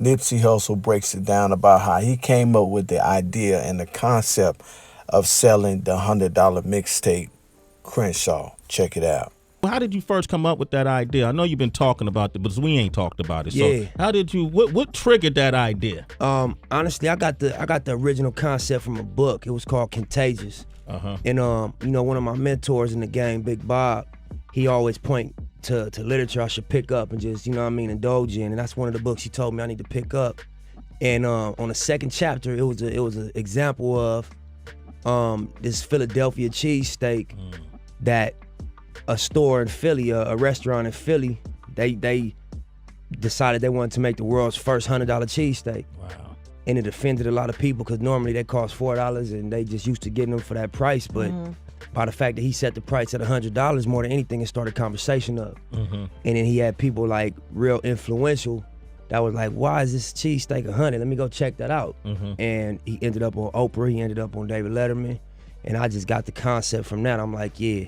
Nipsey Hussle breaks it down about how he came up with the idea and the concept of selling the $100 mixtape, Crenshaw. Check it out. How did you first come up with that idea? I know you've been talking about it, but we ain't talked about it. Yeah. So how did you? What triggered that idea? Honestly, I got the original concept from a book. It was called Contagious. And one of my mentors in the game, Big Bob, he always point to literature I should pick up and just, indulge in. And that's one of the books he told me I need to pick up. And on the second chapter, it was an example of this Philadelphia cheesesteak that a store in Philly, a restaurant in Philly, they decided they wanted to make the world's first $100 cheesesteak. Wow. And it offended a lot of people because normally they cost $4 and they just used to getting them for that price. But by the fact that he set the price at $100 more than anything, it started conversation up. And then he had people like real influential that was like, why is this cheesesteak $100? Let me go check that out. And he ended up on Oprah, he ended up on David Letterman. And I just got the concept from that. I'm like, yeah.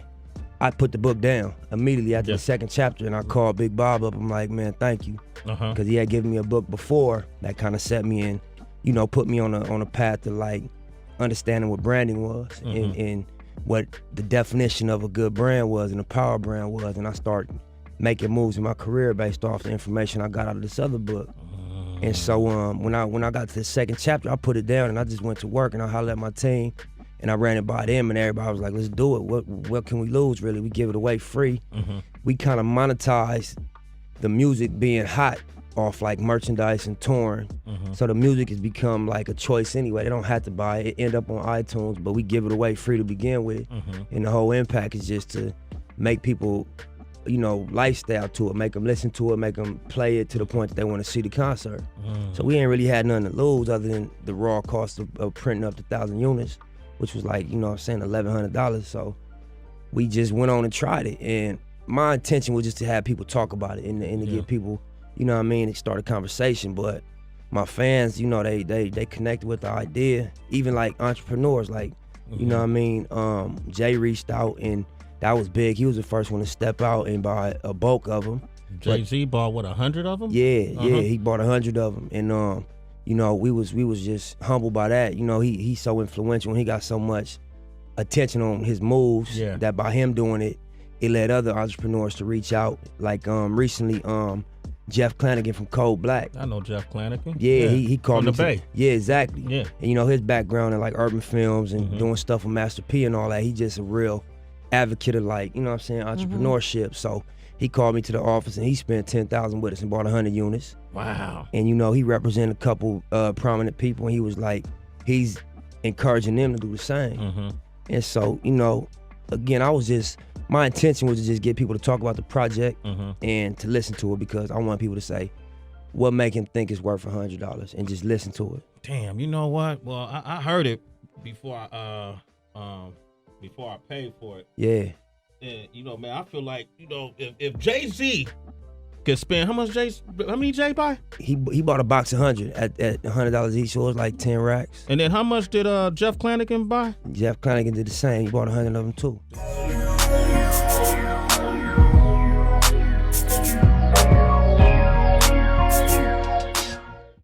I put the book down immediately after the second chapter, and I called Big Bob up. I'm like, man, thank you. Because he had given me a book before that kind of set me in, put me on a path to like understanding what branding was and what the definition of a good brand was and a power brand was. And I started making moves in my career based off the information I got out of this other book. And so when I got to the second chapter, I put it down and I just went to work and I hollered at my team. And I ran it by them, and everybody was like, let's do it. What can we lose, really? We give it away free. We kind of monetized the music being hot off like merchandise and touring. So the music has become like a choice anyway. They don't have to buy it. It end up on iTunes, but we give it away free to begin with. And the whole impact is just to make people, lifestyle to it, make them listen to it, make them play it to the point that they want to see the concert. So we ain't really had nothing to lose other than the raw cost of printing up the 1,000 units. Which was like, $1,100. So we just went on and tried it. And my intention was just to have people talk about it and to get people, and start a conversation. But my fans, they connected with the idea. Even like entrepreneurs, like, Jay reached out and that was big. He was the first one to step out and buy a bulk of them. Jay-Z bought, 100 of them? Yeah, he bought 100 of them. And we was just humbled by that. He's so influential and he got so much attention on his moves that by him doing it, it led other entrepreneurs to reach out. Like recently, Jeff Clanagan from Cold Black. I know Jeff Clanagan. Yeah, he called me. On the Bay. Yeah, exactly. Yeah. And his background in like urban films and doing stuff with Master P and all that, he just a real advocate of like, entrepreneurship. So he called me to the office and he spent $10,000 with us and bought 100 units. Wow. And he represented a couple prominent people and he was like, he's encouraging them to do the same. And so, again, my intention was to just get people to talk about the project and to listen to it because I want people to say, what make him think it's worth $100 and just listen to it. Damn, you know what? Well, I heard it before I paid for it. Yeah. And man, I feel like, if Jay-Z could spend how many Jay buy? He bought a box of 100 at $100 each, so it was like 10 racks. And then how much did Jeff Clanagan buy? Jeff Clanagan did the same. He bought 100 of them too.